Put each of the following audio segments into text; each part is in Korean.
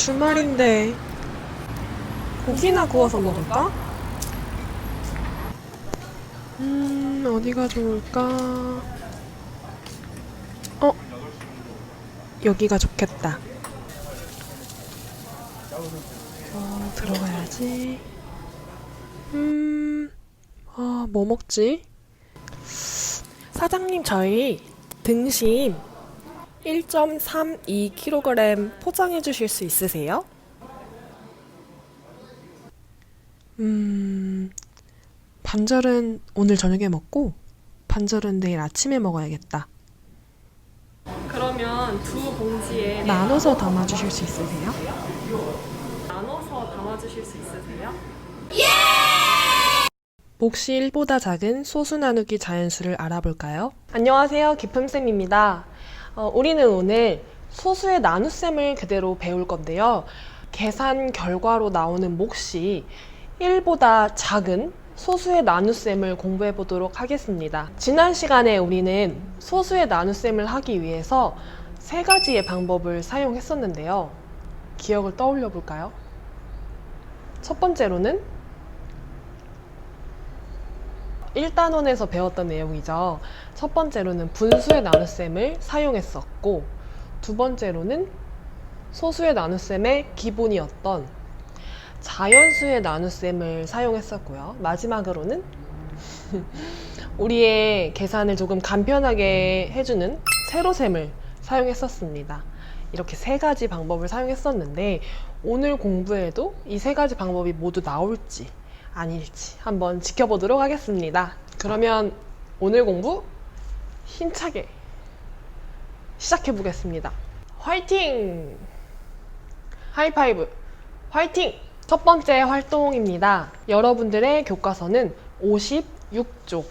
주말인데 고기나 구워서 먹을까? 어디가 좋을까? 여기가 좋겠다. 들어가야지. 뭐 먹지? 사장님, 저희 등심 1.32kg 포장해 주실 수 있으세요? 반절은 오늘 저녁에 먹고 반절은 내일 아침에 먹어야겠다. 그러면 두 봉지에 나눠서 담아주실 수 있으세요? 나눠서 담아주실 수 있으세요? 몫이 1보다 작은 소수 나누기 자연수를 알아볼까요? 안녕하세요, 기품쌤입니다. 우리는 오늘 소수의 나눗셈을 그대로 배울 건데요. 계산 결과로 나오는 몫이 1보다 작은 소수의 나눗셈을 공부해 보도록 하겠습니다. 지난 시간에 우리는 소수의 나눗셈을 하기 위해서 세 가지의 방법을 사용했었는데요. 기억을 떠올려 볼까요? 첫 번째로는 1단원에서 배웠던 내용이죠. 첫 번째로는 분수의 나눗셈을 사용했었고, 두 번째로는 소수의 나눗셈의 기본이었던 자연수의 나눗셈을 사용했었고요. 마지막으로는 우리의 계산을 조금 간편하게 해주는 세로셈을 사용했었습니다. 이렇게 세 가지 방법을 사용했었는데 오늘 공부에도 이 세 가지 방법이 모두 나올지 아닐지 한번 지켜보도록 하겠습니다. 그러면 오늘 공부 힘차게 시작해 보겠습니다. 화이팅! 하이파이브! 화이팅! 첫 번째 활동입니다. 여러분들의 교과서는 56쪽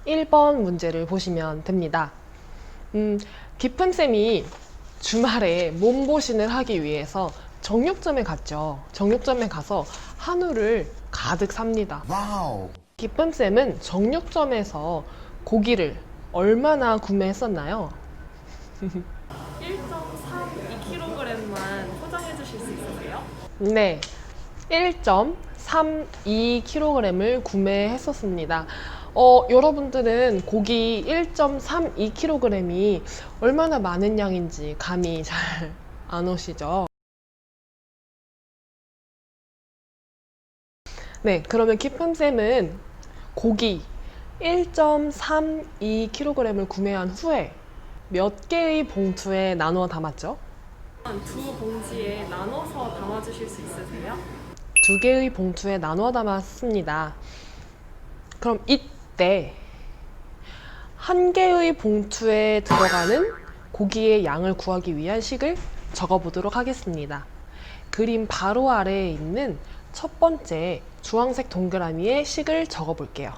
1번 문제를 보시면 됩니다. 기품쌤이 주말에 몸보신을 하기 위해서 정육점에 갔죠. 정육점에 가서 한우를 가득 삽니다. 와우. 기품쌤은 정육점에서 고기를 얼마나 구매했었나요? 1.32kg만 포장해 주실 수 있으세요? 네, 1.32kg을 구매했었습니다. 여러분들은 고기 1.32kg이 얼마나 많은 양인지 감이 잘 안 오시죠? 네, 그러면 기품쌤은 고기 1.32kg을 구매한 후에 몇 개의 봉투에 나누어 담았죠? 두 봉지에 나눠서 담아주실 수 있으세요? 두 개의 봉투에 나누어 담았습니다. 그럼 이때 한 개의 봉투에 들어가는 고기의 양을 구하기 위한 식을 적어보도록 하겠습니다. 그림 바로 아래에 있는 첫 번째 주황색 동그라미에 식을 적어볼게요.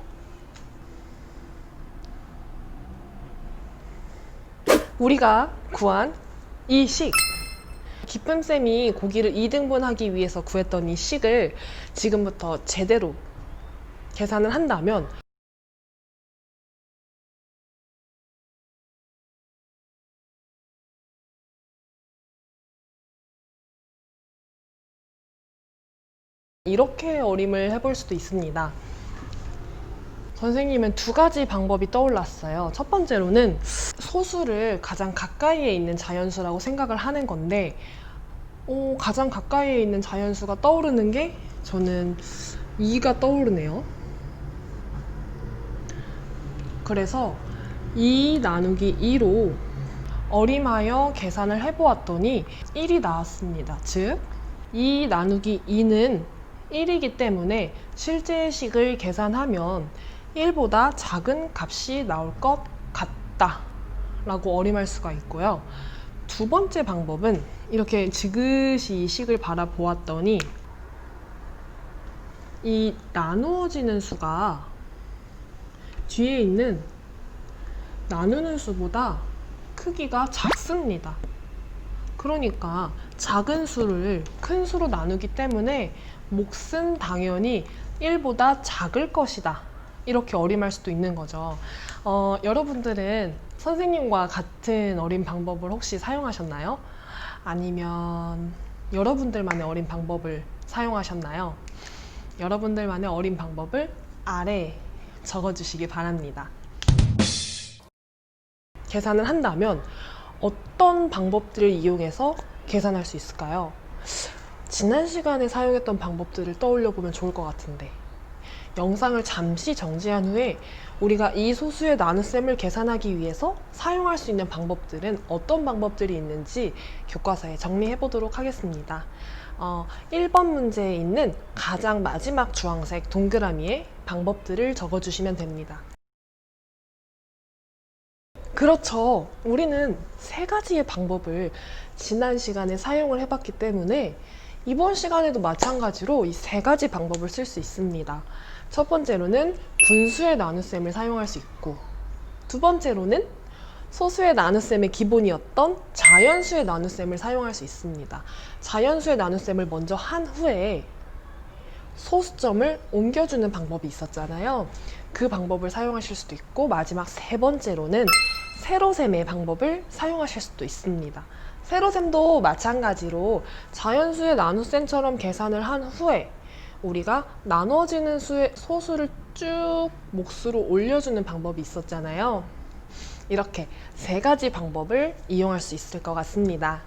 우리가 구한 이 식, 기품쌤이 고기를 2등분 하기 위해서 구했던 이 식을 지금부터 제대로 계산을 한다면 이렇게 어림을 해볼 수도 있습니다. 선생님은 두 가지 방법이 떠올랐어요. 첫 번째로는 소수를 가장 가까이에 있는 자연수라고 생각을 하는 건데 가장 가까이에 있는 자연수가 떠오르는 게 저는 2가 떠오르네요. 그래서 2 나누기 2로 어림하여 계산을 해보았더니 1이 나왔습니다. 즉 2 나누기 2는 1이기 때문에 실제 식을 계산하면 1보다 작은 값이 나올 것 같다 라고 어림할 수가 있고요. 두 번째 방법은 이렇게 지그시 이 식을 바라보았더니 이 나누어지는 수가 뒤에 있는 나누는 수보다 크기가 작습니다. 그러니까 작은 수를 큰 수로 나누기 때문에 몫은 당연히 1보다 작을 것이다. 이렇게 어림할 수도 있는 거죠. 여러분들은 선생님과 같은 어림 방법을 혹시 사용하셨나요? 아니면 여러분들만의 어린 방법을 사용하셨나요? 여러분들만의 어린 방법을 아래에 적어주시기 바랍니다. 계산을 한다면 어떤 방법들을 이용해서 계산할 수 있을까요? 지난 시간에 사용했던 방법들을 떠올려 보면 좋을 것 같은데, 영상을 잠시 정지한 후에 우리가 이 소수의 나눗셈을 계산하기 위해서 사용할 수 있는 방법들은 어떤 방법들이 있는지 교과서에 정리해 보도록 하겠습니다. 1번 문제에 있는 가장 마지막 주황색 동그라미에 방법들을 적어주시면 됩니다. 그렇죠. 우리는 세 가지의 방법을 지난 시간에 사용을 해봤기 때문에 이번 시간에도 마찬가지로 이 세 가지 방법을 쓸 수 있습니다. 첫 번째로는 분수의 나눗셈을 사용할 수 있고, 두 번째로는 소수의 나눗셈의 기본이었던 자연수의 나눗셈을 사용할 수 있습니다. 자연수의 나눗셈을 먼저 한 후에 소수점을 옮겨주는 방법이 있었잖아요. 그 방법을 사용하실 수도 있고, 마지막 세 번째로는 세로셈의 방법을 사용하실 수도 있습니다. 세로셈도 마찬가지로 자연수의 나눗셈처럼 계산을 한 후에 우리가 나누어지는 수의 소수를 쭉 몫으로 올려주는 방법이 있었잖아요. 이렇게 세 가지 방법을 이용할 수 있을 것 같습니다.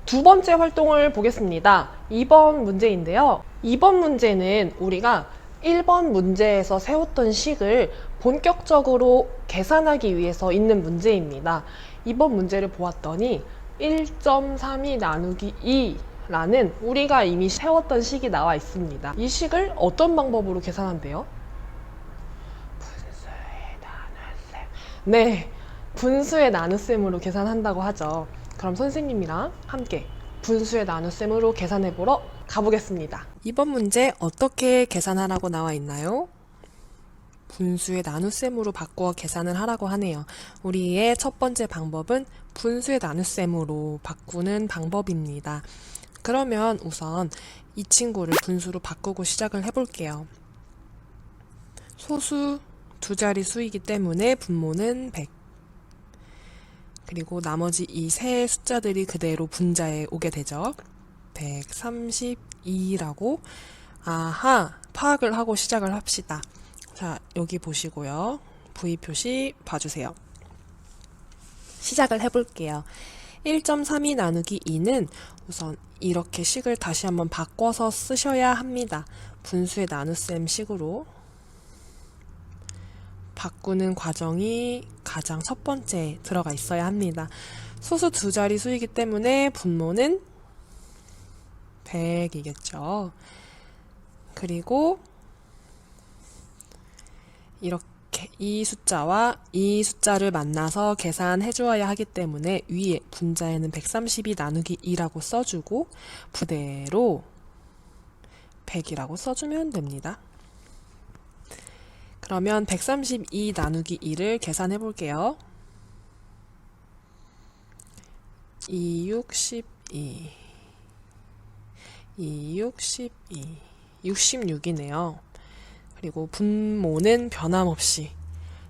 두 번째 활동을 보겠습니다. 2번 문제인데요. 2번 문제는 우리가 1번 문제에서 세웠던 식을 본격적으로 계산하기 위해서 있는 문제입니다. 2번 문제를 보았더니 1.32 나누기 2라는 우리가 이미 세웠던 식이 나와 있습니다. 이 식을 어떤 방법으로 계산한대요? 분수의 나눗셈. 네, 분수의 나눗셈으로 계산한다고 하죠. 그럼 선생님이랑 함께 분수의 나눗셈으로 계산해보러 가보겠습니다. 이번 문제 어떻게 계산하라고 나와 있나요? 분수의 나눗셈으로 바꾸어 계산을 하라고 하네요. 우리의 첫 번째 방법은 분수의 나눗셈으로 바꾸는 방법입니다. 그러면 우선 이 친구를 분수로 바꾸고 시작을 해볼게요. 소수 두 자리 수이기 때문에 분모는 100. 그리고 나머지 이 세 숫자들이 그대로 분자에 오게 되죠. 132라고 파악을 하고 시작을 합시다. 자, 여기 보시고요. V 표시 봐주세요. 시작을 해볼게요. 1.32 나누기 2는 우선 이렇게 식을 다시 한번 바꿔서 쓰셔야 합니다. 분수의 나눗셈 식으로 바꾸는 과정이 가장 첫 번째 들어가 있어야 합니다. 소수 두 자리 수이기 때문에 분모는 100이겠죠. 그리고 이렇게 이 숫자와 이 숫자를 만나서 계산해 주어야 하기 때문에 위에 분자에는 132 나누기 2라고 써주고 그대로 100이라고 써주면 됩니다. 그러면 132 나누기 2를 계산해 볼게요. 262 66이네요. 그리고 분모는 변함없이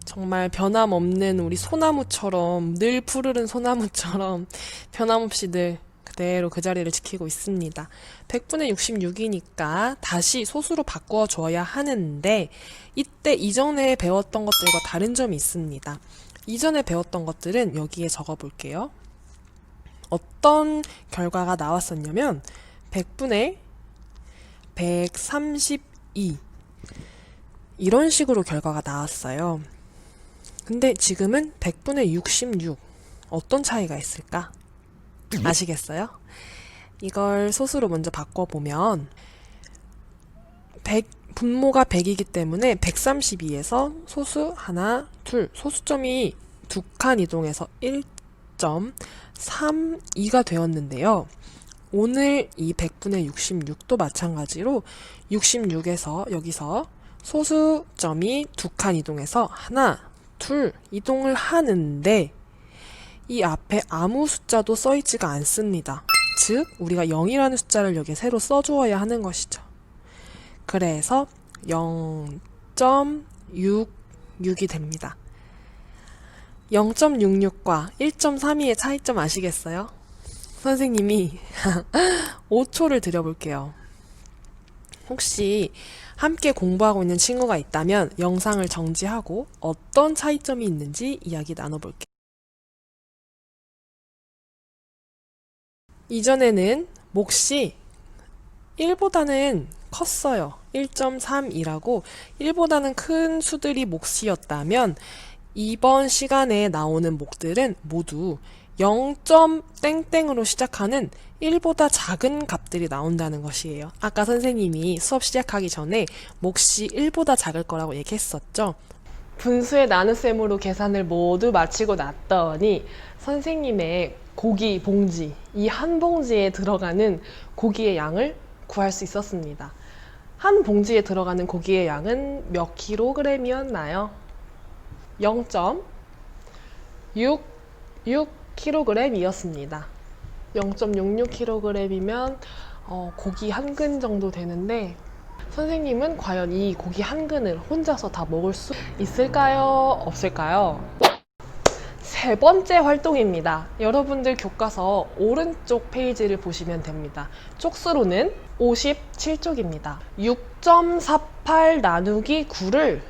정말 변함없는 우리 소나무처럼 늘 푸르른 소나무처럼 변함없이 늘 그대로 그 자리를 지키고 있습니다. 100분의 66이니까 다시 소수로 바꾸어 줘야 하는데 이때 이전에 배웠던 것들과 다른 점이 있습니다. 이전에 배웠던 것들은 여기에 적어 볼게요. 어떤 결과가 나왔었냐면 100분의 132 이런 식으로 결과가 나왔어요. 근데 지금은 100분의 66 어떤 차이가 있을까? 아시겠어요? 이걸 소수로 먼저 바꿔보면 분모가 100이기 때문에 132에서 소수 하나, 둘, 소수점이 두 칸 이동해서 1.32가 되었는데요. 오늘 이 100분의 66도 마찬가지로 66에서 여기서 소수점이 두 칸 이동해서 하나, 둘 이동을 하는데 이 앞에 아무 숫자도 써있지가 않습니다. 즉 우리가 0이라는 숫자를 여기에 새로 써주어야 하는 것이죠. 그래서 0.66이 됩니다. 0.66과 1.32의 차이점 아시겠어요? 선생님이 5초를 드려볼게요. 혹시 함께 공부하고 있는 친구가 있다면 영상을 정지하고 어떤 차이점이 있는지 이야기 나눠볼게요. 이전에는 몫이 1보다는 컸어요. 1.32라고 1보다는 큰 수들이 몫이었다면 이번 시간에 나오는 몫들은 모두 0.땡땡으로 시작하는 1보다 작은 값들이 나온다는 것이에요. 아까 선생님이 수업 시작하기 전에 몫이 1보다 작을 거라고 얘기했었죠. 분수의 나눗셈으로 계산을 모두 마치고 났더니 선생님의 고기 봉지, 이 한 봉지에 들어가는 고기의 양을 구할 수 있었습니다. 한 봉지에 들어가는 고기의 양은 몇 킬로그램이었나요? 0.66kg이었습니다. 0.66kg이면 고기 한 근 정도 되는데 선생님은 과연 이 고기 한 근을 혼자서 다 먹을 수 있을까요? 없을까요? 세 번째 활동입니다. 여러분들 교과서 오른쪽 페이지를 보시면 됩니다. 쪽수로는 57쪽입니다. 6.48 나누기 9를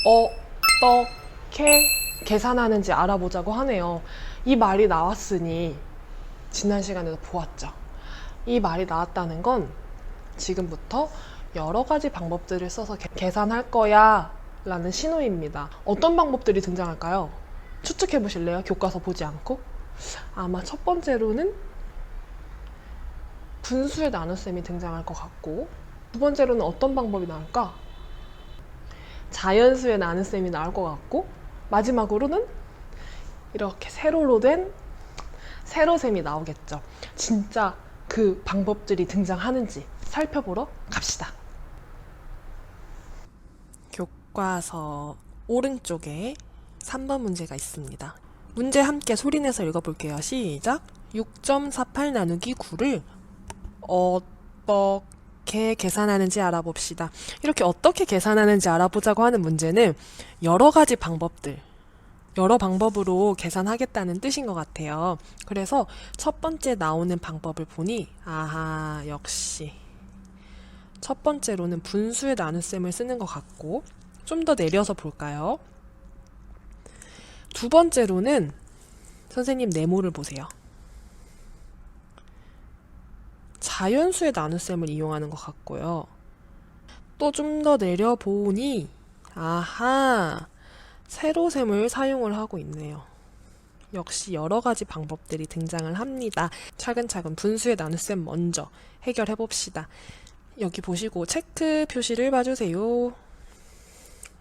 어떻게 계산하는지 알아보자고 하네요. 이 말이 나왔으니 지난 시간에도 보았죠. 이 말이 나왔다는 건 지금부터 여러 가지 방법들을 써서 계산할 거야 라는 신호입니다. 어떤 방법들이 등장할까요? 추측해 보실래요? 교과서 보지 않고? 아마 첫 번째로는 분수의 나눗셈이 등장할 것 같고, 두 번째로는 어떤 방법이 나올까? 자연수의 나눗셈이 나올 것 같고, 마지막으로는 이렇게 세로로 된 세로셈이 나오겠죠. 진짜 그 방법들이 등장하는지 살펴보러 갑시다. 교과서 오른쪽에 3번 문제가 있습니다. 문제 함께 소리내서 읽어볼게요. 시작! 6.48 나누기 9를 어떻게 계산하는지 알아봅시다. 이렇게 어떻게 계산하는지 알아보자고 하는 문제는 여러 가지 방법들, 여러 방법으로 계산하겠다는 뜻인 것 같아요. 그래서 첫 번째 나오는 방법을 보니 아하, 역시 첫 번째로는 분수의 나눗셈을 쓰는 것 같고, 좀 더 내려서 볼까요? 두 번째로는 선생님 네모를 보세요. 자연수의 나눗셈을 이용하는 것 같고요. 또 좀 더 내려보니 아하, 세로셈을 사용을 하고 있네요. 역시 여러 가지 방법들이 등장을 합니다. 차근차근 분수의 나눗셈 먼저 해결해 봅시다. 여기 보시고 체크 표시를 봐주세요.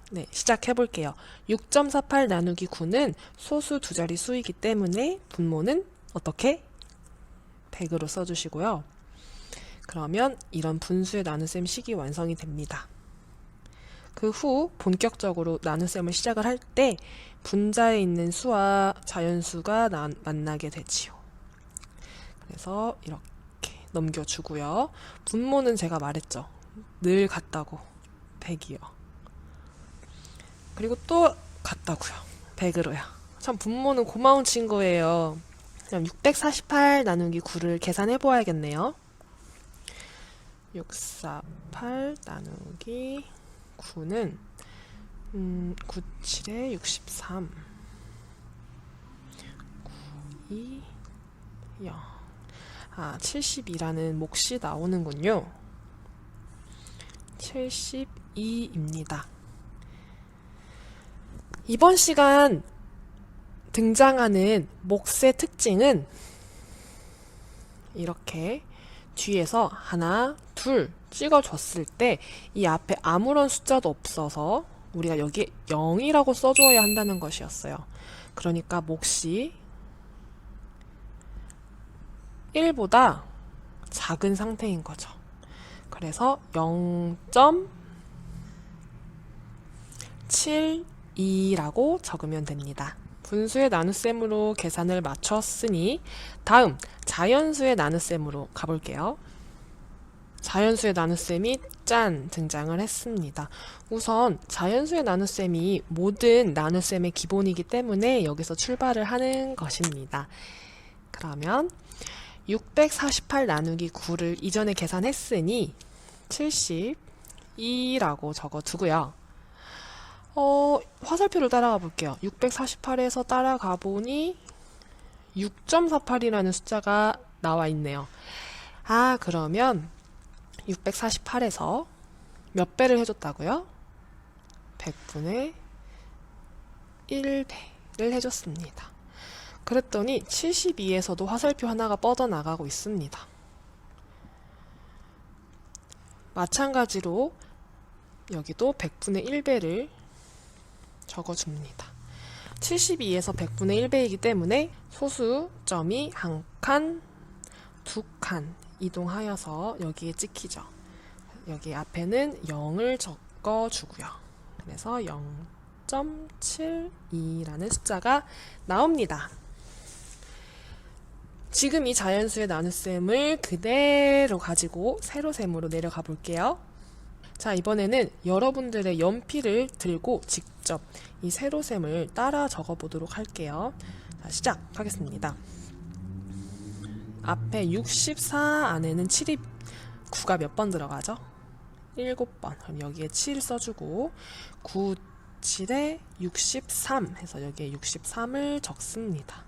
네, 시작해 볼게요. 6.48 나누기 9는 소수 두 자리 수이기 때문에 분모는 어떻게? 100으로 써주시고요. 그러면 이런 분수의 나눗셈 식이 완성이 됩니다. 그 후 본격적으로 나눗셈을 시작을 할 때 분자에 있는 수와 자연수가 만나게 되지요. 그래서 이렇게 넘겨주고요. 분모는 제가 말했죠. 늘 같다고 100이요. 그리고 또 같다고요. 100으로요. 참 분모는 고마운 친구예요. 그럼 648 나누기 9를 계산해 보아야겠네요. 648 나누기 9는 97에 63 9, 2, 0 72라는 몫이 나오는군요. 72입니다. 이번 시간 등장하는 몫의 특징은 이렇게 뒤에서 하나, 둘 찍어줬을 때 이 앞에 아무런 숫자도 없어서 우리가 여기에 0이라고 써줘야 한다는 것이었어요. 그러니까 몫이 1보다 작은 상태인 거죠. 그래서 0.72라고 적으면 됩니다. 분수의 나눗셈으로 계산을 마쳤으니 다음 자연수의 나눗셈으로 가볼게요. 자연수의 나눗셈이 짠! 등장을 했습니다. 우선 자연수의 나눗셈이 모든 나눗셈의 기본이기 때문에 여기서 출발을 하는 것입니다. 그러면 648 나누기 9를 이전에 계산했으니 72라고 적어두고요. 화살표를 따라가 볼게요. 648에서 따라가 보니 6.48이라는 숫자가 나와 있네요. 그러면 648에서 몇 배를 해줬다고요? 100분의 1배를 해줬습니다. 그랬더니 72에서도 화살표 하나가 뻗어나가고 있습니다. 마찬가지로 여기도 100분의 1배를 적어줍니다. 72에서 100분의 1배이기 때문에 소수점이 한 칸, 두 칸 이동하여서 여기에 찍히죠. 여기 앞에는 0을 적어주고요. 그래서 0.72라는 숫자가 나옵니다. 지금 이 자연수의 나눗셈을 그대로 가지고 세로셈으로 내려가 볼게요. 자, 이번에는 여러분들의 연필을 들고 직접 이 세로셈을 따라 적어 보도록 할게요. 자, 시작하겠습니다. 앞에 64 안에는 7이 9가 몇 번 들어가죠? 7번. 그럼 여기에 7 써주고 9, 7에 63 해서 여기에 63을 적습니다.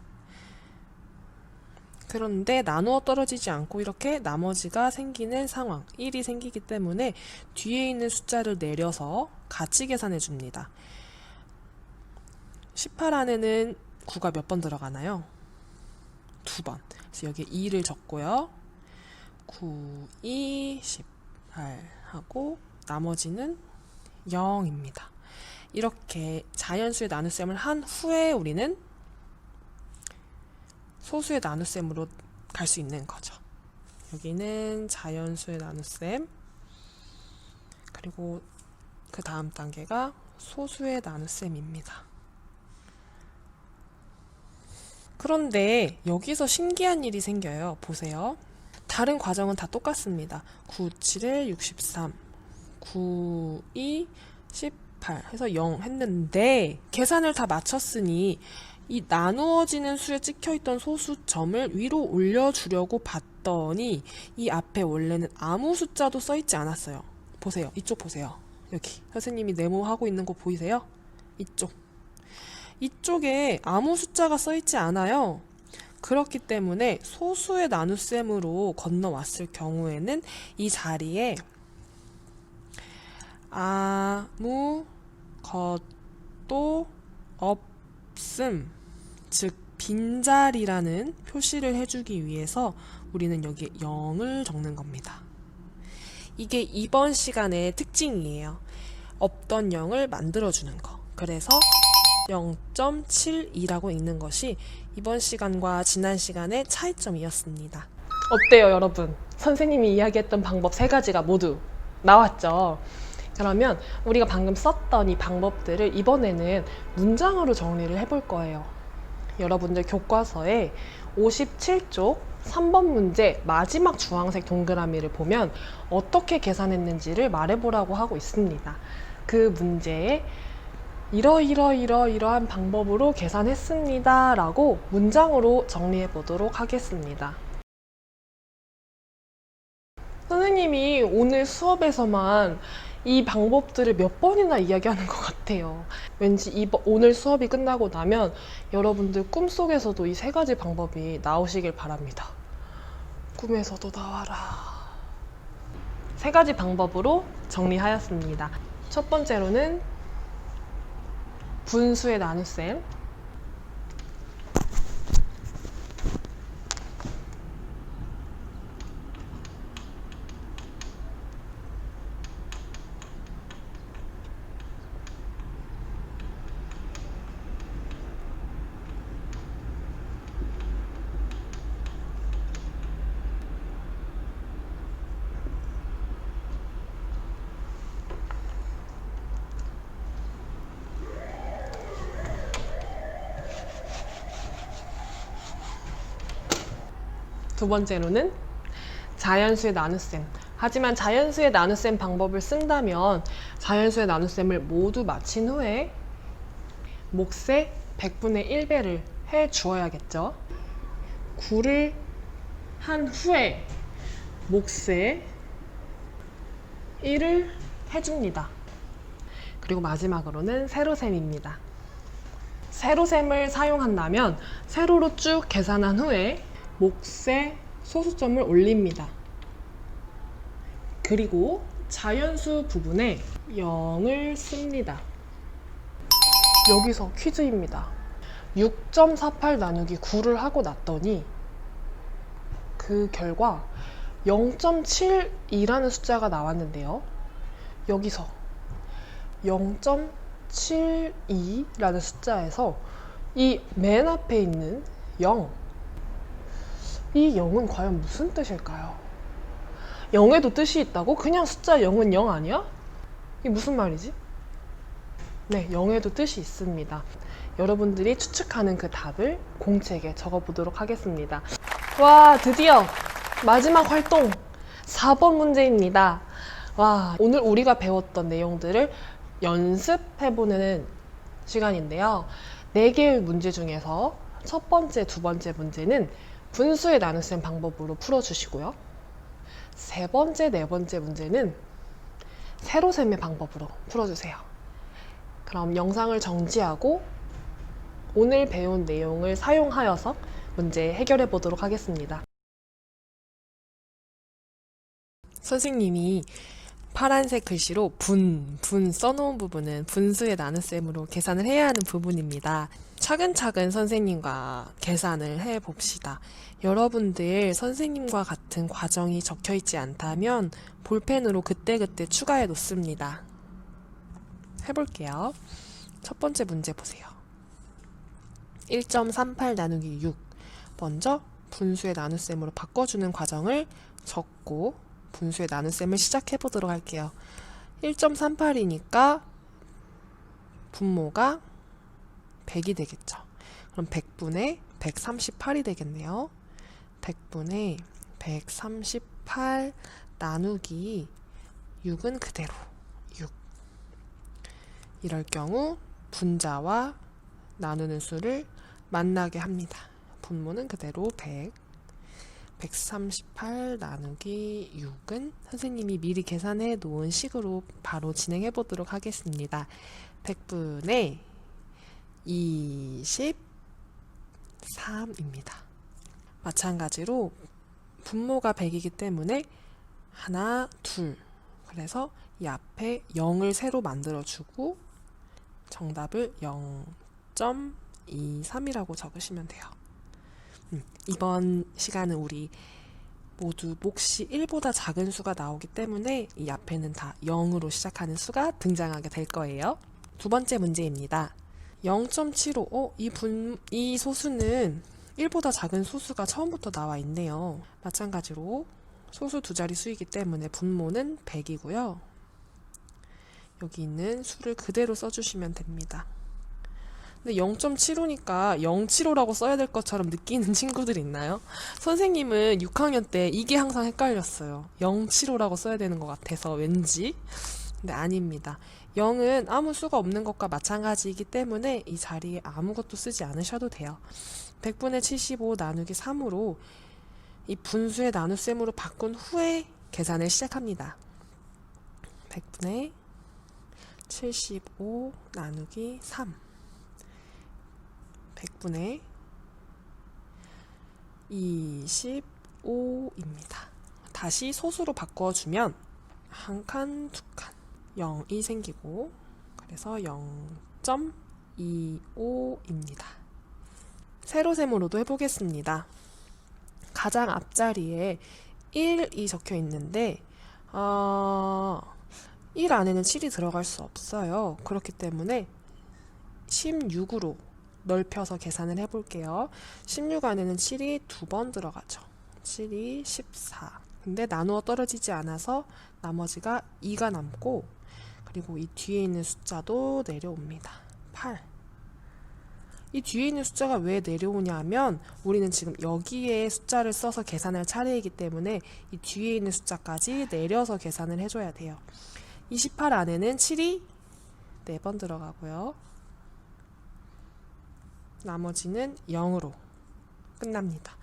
그런데 나누어 떨어지지 않고 이렇게 나머지가 생기는 상황, 1이 생기기 때문에 뒤에 있는 숫자를 내려서 같이 계산해 줍니다. 18 안에는 9가 몇 번 들어가나요? 2번. 그래서 여기에 2를 적고요. 9, 2, 18 하고 나머지는 0입니다. 이렇게 자연수의 나눗셈을 한 후에 우리는 소수의 나눗셈으로 갈 수 있는 거죠. 여기는 자연수의 나눗셈, 그리고 그 다음 단계가 소수의 나눗셈입니다. 그런데 여기서 신기한 일이 생겨요. 보세요. 다른 과정은 다 똑같습니다. 9, 7에 63, 9, 2, 18 해서 0 했는데 계산을 다 마쳤으니 이 나누어지는 수에 찍혀있던 소수점을 위로 올려주려고 봤더니 이 앞에 원래는 아무 숫자도 써있지 않았어요. 보세요. 이쪽 보세요. 여기 선생님이 네모하고 있는 거 보이세요? 이쪽에 아무 숫자가 써있지 않아요. 그렇기 때문에 소수의 나눗셈으로 건너왔을 경우에는 이 자리에 아무것도 없음, 즉 빈자리라는 표시를 해주기 위해서 우리는 여기에 0을 적는 겁니다. 이게 이번 시간의 특징이에요. 없던 0을 만들어주는 거. 그래서 0.72라고 읽는 것이 이번 시간과 지난 시간의 차이점이었습니다. 어때요, 여러분? 선생님이 이야기했던 방법 3가지가 모두 나왔죠? 그러면 우리가 방금 썼던 이 방법들을 이번에는 문장으로 정리를 해볼 거예요. 여러분들 교과서에 57쪽 3번 문제 마지막 주황색 동그라미를 보면 어떻게 계산했는지를 말해보라고 하고 있습니다. 그 문제에 이러한 방법으로 계산했습니다 라고 문장으로 정리해 보도록 하겠습니다. 선생님이 오늘 수업에서만 이 방법들을 몇 번이나 이야기하는 것 같아요. 왠지 오늘 수업이 끝나고 나면 여러분들 꿈속에서도 이 3가지 방법이 나오시길 바랍니다. 꿈에서도 나와라. 3가지 방법으로 정리하였습니다. 첫 번째로는 분수의 나눗셈, 두 번째로는 자연수의 나눗셈. 하지만 자연수의 나눗셈 방법을 쓴다면 자연수의 나눗셈을 모두 마친 후에 몫의 100분의 1배를 해 주어야겠죠. 9를 한 후에 몫에 1을 해줍니다. 그리고 마지막으로는 세로셈입니다. 세로셈을 사용한다면 세로로 쭉 계산한 후에 몫에 소수점을 올립니다. 그리고 자연수 부분에 0을 씁니다. 여기서 퀴즈입니다. 6.48 나누기 9를 하고 났더니 그 결과 0.72라는 숫자가 나왔는데요. 여기서 0.72라는 숫자에서 이 맨 앞에 있는 0, 이 0은 과연 무슨 뜻일까요? 0에도 뜻이 있다고? 그냥 숫자 0은 0 아니야? 이게 무슨 말이지? 네, 0에도 뜻이 있습니다. 여러분들이 추측하는 그 답을 공책에 적어보도록 하겠습니다. 와, 드디어 마지막 활동 4번 문제입니다. 와, 오늘 우리가 배웠던 내용들을 연습해보는 시간인데요. 4개의 문제 중에서 첫 번째, 두 번째 문제는 분수의 나눗셈 방법으로 풀어주시고요. 세 번째, 네 번째 문제는 세로셈의 방법으로 풀어주세요. 그럼 영상을 정지하고 오늘 배운 내용을 사용하여서 문제 해결해 보도록 하겠습니다. 선생님이 파란색 글씨로 분 써놓은 부분은 분수의 나눗셈으로 계산을 해야 하는 부분입니다. 차근차근 선생님과 계산을 해봅시다. 여러분들 선생님과 같은 과정이 적혀있지 않다면 볼펜으로 그때그때 추가해 놓습니다. 해볼게요. 첫 번째 문제 보세요. 1.38 나누기 6. 먼저 분수의 나눗셈으로 바꿔주는 과정을 적고 분수의 나눗셈을 시작해 보도록 할게요. 1.38이니까 분모가 100이 되겠죠. 그럼 100분의 138이 되겠네요. 100분의 138 나누기 6은 그대로 6. 이럴 경우 분자와 나누는 수를 만나게 합니다. 분모는 그대로 100. 138 나누기 6은 선생님이 미리 계산해 놓은 식으로 바로 진행해 보도록 하겠습니다. 100분의 23입니다. 마찬가지로 분모가 100이기 때문에 하나, 둘. 그래서 이 앞에 0을 새로 만들어주고 정답을 0.23이라고 적으시면 돼요. 이번 시간은 우리 모두 몫이 1보다 작은 수가 나오기 때문에 이 앞에는 다 0으로 시작하는 수가 등장하게 될 거예요. 두 번째 문제입니다. 0.75. 이 소수는 1보다 작은 소수가 처음부터 나와 있네요. 마찬가지로 소수 두 자리 수이기 때문에 분모는 100이고요. 여기 있는 수를 그대로 써주시면 됩니다. 근데 0.75니까 075라고 써야 될 것처럼 느끼는 친구들 있나요? 선생님은 6학년 때 이게 항상 헷갈렸어요. 075라고 써야 되는 것 같아서 왠지. 근데 아닙니다. 0은 아무 수가 없는 것과 마찬가지이기 때문에 이 자리에 아무것도 쓰지 않으셔도 돼요. 100분의 75 나누기 3으로 이 분수의 나눗셈으로 바꾼 후에 계산을 시작합니다. 100분의 75 나누기 3. 100분의 25입니다. 다시 소수로 바꿔주면 한 칸, 두 칸 0이 생기고 그래서 0.25입니다. 세로셈으로도 해보겠습니다. 가장 앞자리에 1이 적혀 있는데 1 안에는 7이 들어갈 수 없어요. 그렇기 때문에 16으로 넓혀서 계산을 해볼게요. 16 안에는 7이 2번 들어가죠. 7이 14. 근데 나누어 떨어지지 않아서 나머지가 2가 남고 그리고 이 뒤에 있는 숫자도 내려옵니다. 8. 이 뒤에 있는 숫자가 왜 내려오냐 하면 우리는 지금 여기에 숫자를 써서 계산할 차례이기 때문에 이 뒤에 있는 숫자까지 내려서 계산을 해줘야 돼요. 28 안에는 7이 4번 들어가고요. 나머지는 0으로 끝납니다.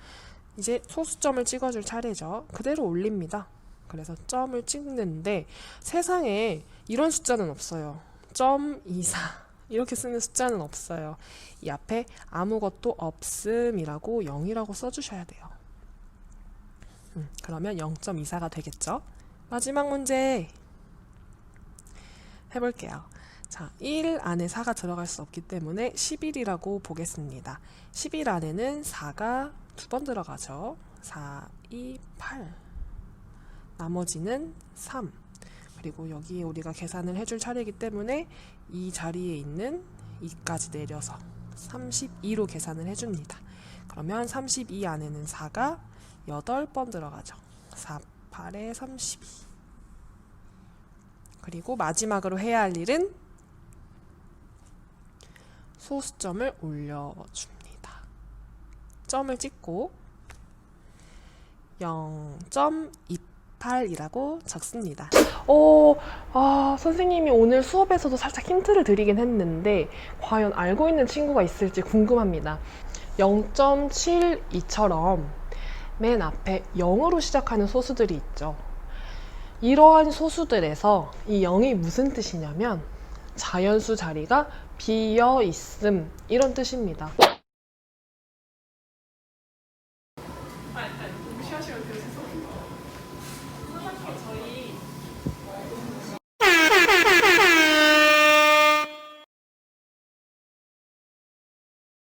이제 소수점을 찍어줄 차례죠. 그대로 올립니다. 그래서 점을 찍는데 세상에 이런 숫자는 없어요. 0.24 이렇게 쓰는 숫자는 없어요. 이 앞에 아무것도 없음이라고 0이라고 써주셔야 돼요. 그러면 0.24가 되겠죠. 마지막 문제 해볼게요. 자, 1 안에 4가 들어갈 수 없기 때문에 11이라고 보겠습니다. 11 안에는 4가 두 번 들어가죠. 4, 2, 8. 나머지는 3. 그리고 여기 우리가 계산을 해줄 차례이기 때문에 이 자리에 있는 2까지 내려서 32로 계산을 해줍니다. 그러면 32 안에는 4가 8번 들어가죠. 4, 8에 32. 그리고 마지막으로 해야 할 일은 소수점을 올려줍니다. 점을 찍고 0.28이라고 적습니다. 선생님이 오늘 수업에서도 살짝 힌트를 드리긴 했는데 과연 알고 있는 친구가 있을지 궁금합니다. 0.72처럼 맨 앞에 0으로 시작하는 소수들이 있죠. 이러한 소수들에서 이 0이 무슨 뜻이냐면 자연수 자리가 비어 있음 이런 뜻입니다. 무시하시면 돼요. 죄송합니다.